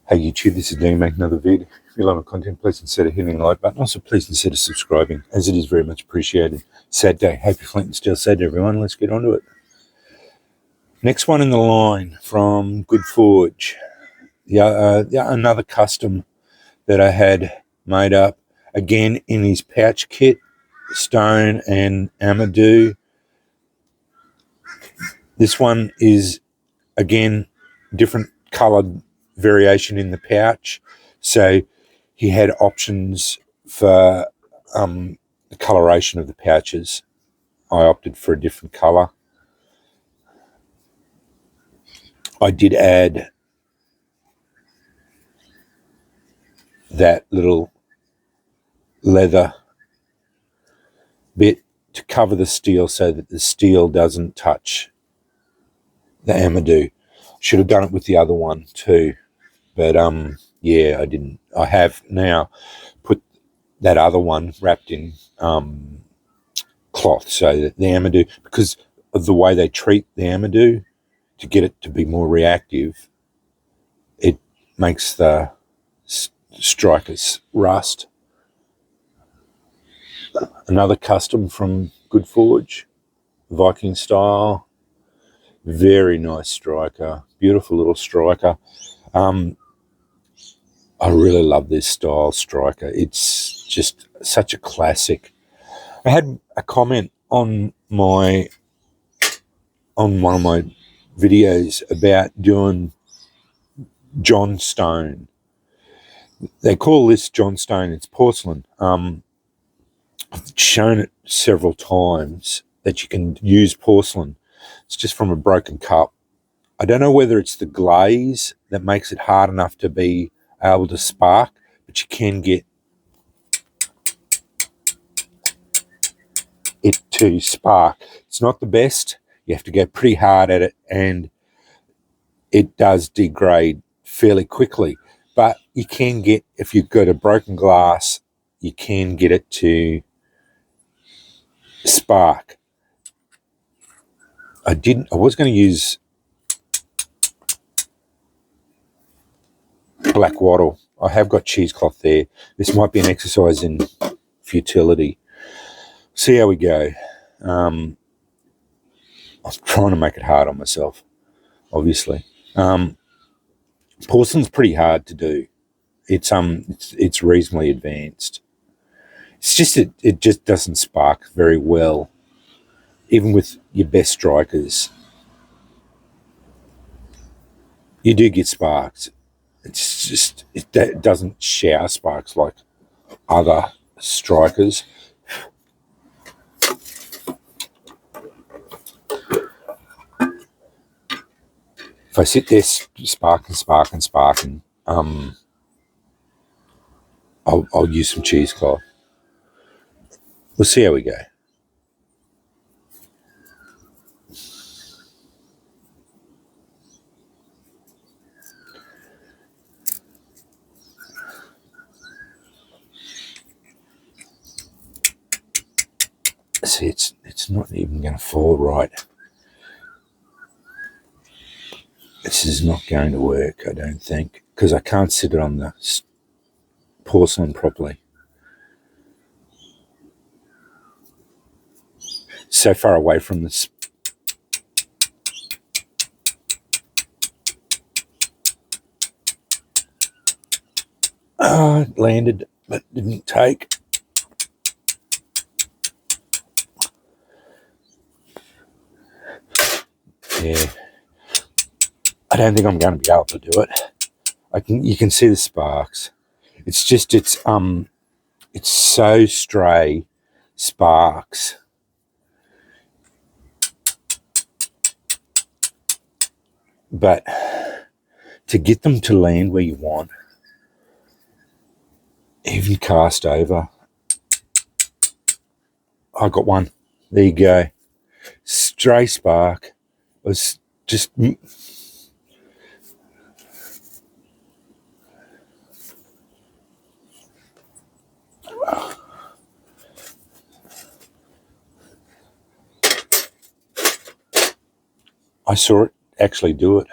Hey YouTube, this is Dan making another vid. If you love my content, please consider hitting the like button. Also, please consider subscribing, as it is very much appreciated. Saturday. Happy Flint and Steel Saturday, everyone. Let's get on to it. Next one in the line from Goodforge. Another custom that I had made up. Again, in his pouch kit, stone and amadou. This one is, again, different coloured variation in the pouch. So he had options for the coloration of the pouches. I opted for a different colour. I did add that little leather bit to cover the steel so that the steel doesn't touch the amadou. Should have done it with the other one too, but yeah, I didn't. I have now put that other one wrapped in cloth so that the amadou, because of the way they treat the amadou to get it to be more reactive, it makes the strikers rust. Another custom from Goodforge, Viking style. Very nice striker, beautiful little striker. I really love this style striker. It's just such a classic. I had a comment on one of my videos about doing John Stone. They call this John Stone. It's porcelain. I've shown it several times that you can use porcelain. It's just from a broken cup. I don't know whether it's the glaze that makes it hard enough to be able to spark, but you can get it to spark. It's not the best. You have to go pretty hard at it, and it does degrade fairly quickly. But you can get, if you've got a broken glass, you can get it to spark. I was going to use black wattle. I have got cheesecloth there. This might be an exercise in futility. See how we go. I'm trying to make it hard on myself, obviously. Porcelain's pretty hard to do. It's reasonably advanced. It's just it just doesn't spark very well, even with your best strikers. You do get sparks. It's just it doesn't shower sparks like other strikers. If I sit there sparking, I'll use some cheesecloth. We'll see how we go. See, it's not even going to fall right. This is not going to work, I don't think, because I can't sit it on the porcelain properly. So far away from this. It landed, but didn't take. Yeah, I don't think I'm going to be able to do it. You can see the sparks. It's just it's so stray sparks. But to get them to land where you want, even cast over. I got one. There you go. Stray spark. It was just. I saw it actually do it.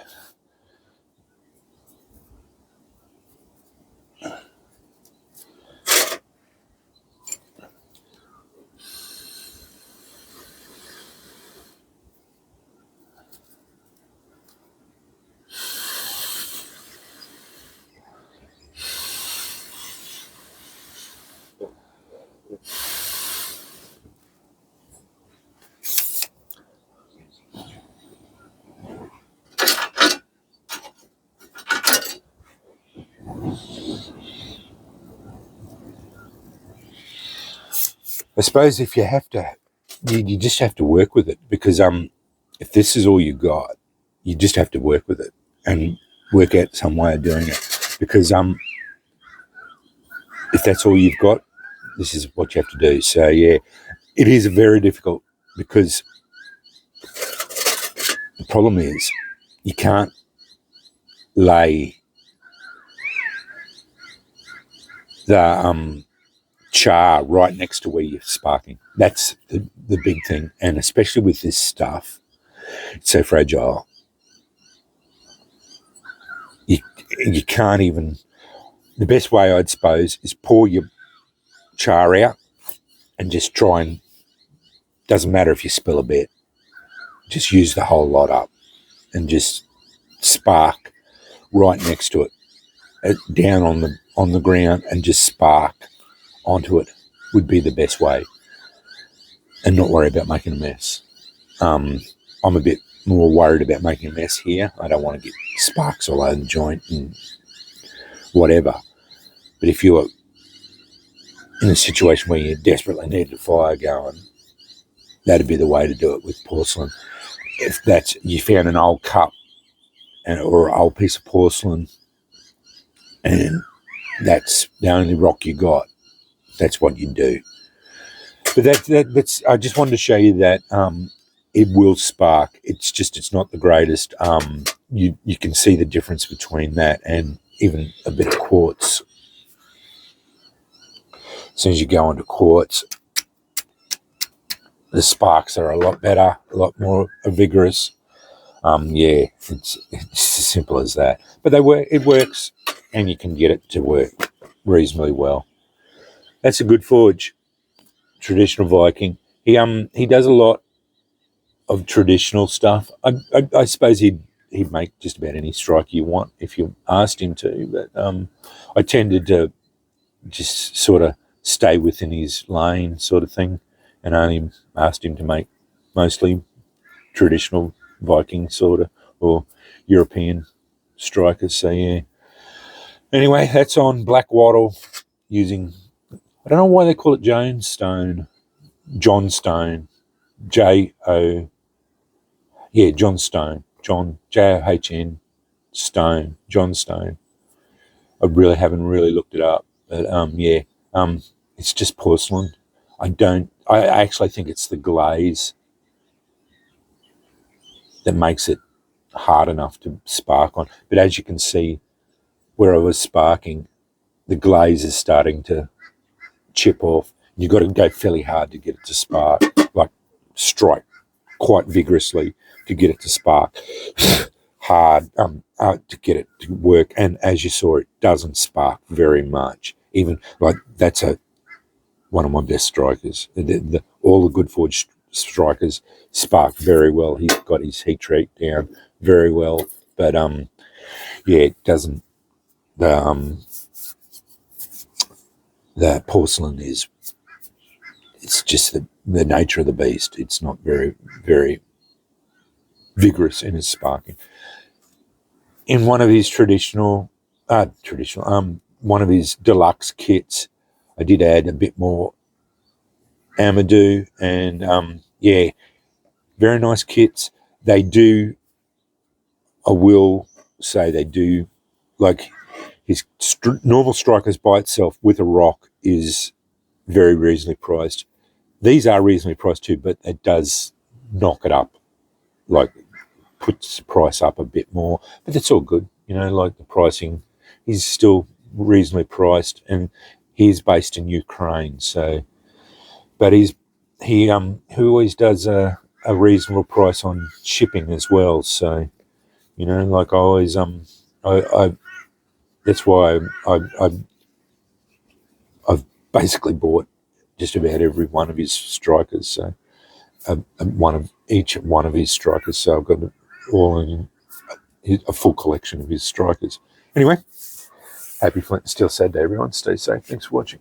I suppose if you have to, you just have to work with it, because if this is all you got, you just have to work with it and work out some way of doing it, because if that's all you've got, this is what you have to do. So yeah, it is very difficult, because the problem is you can't lay the char right next to where you're sparking. That's the big thing, and especially with this stuff, it's so fragile. You can't even. The best way, I'd suppose, is pour your char out and just try and. Doesn't matter if you spill a bit. Just use the whole lot up and just spark right next to it, down on the ground, and just spark onto it would be the best way, and not worry about making a mess. I'm a bit more worried about making a mess here. I don't want to get sparks all over the joint and whatever. But if you're in a situation where you desperately need a fire going, that'd be the way to do it with porcelain. If that's, you found an old cup or an old piece of porcelain and that's the only rock you got, that's what you do. But that's I just wanted to show you that it will spark. It's not the greatest. You can see the difference between that and even a bit of quartz. As soon as you go into quartz, the sparks are a lot better, a lot more vigorous. Yeah, it's as simple as that. But they work. It works, and you can get it to work reasonably well. That's a Goodforge, traditional Viking. He does a lot of traditional stuff. I suppose he'd make just about any strike you want if you asked him to. But I tended to just sort of stay within his lane, sort of thing, and only asked him to make mostly traditional Viking sort of, or European strikers. So yeah. Anyway, that's on black wattle using, I don't know why they call it John Stone, John, John John, John Stone, John Stone. I really haven't looked it up, but yeah, it's just porcelain. I actually think it's the glaze that makes it hard enough to spark on. But as you can see, where I was sparking, the glaze is starting to chip off. You've got to go fairly hard to get it to spark, like strike quite vigorously to get it to spark hard, to get it to work. And as you saw, it doesn't spark very much. Even like that's one of my best strikers. All the Goodforge strikers spark very well. He's got his heat treat down very well, but yeah, it doesn't. The porcelain is, it's just the nature of the beast. It's not very, very vigorous in its sparking. In one of his one of his deluxe kits, I did add a bit more amadou, and yeah, very nice kits. They do, I will say, they do, like his normal strikers by itself with a rock is very reasonably priced. These are reasonably priced too, but it does knock it up, like puts the price up a bit more. But it's all good, like the pricing, he's still reasonably priced, and he's based in Ukraine. So, but he always does a reasonable price on shipping as well. So, like I always I that's why I've basically bought just about every one of his strikers. So each one of his strikers. So I've got all in a full collection of his strikers. Anyway, happy Flint and Steel Saturday, everyone. Stay safe. Thanks for watching.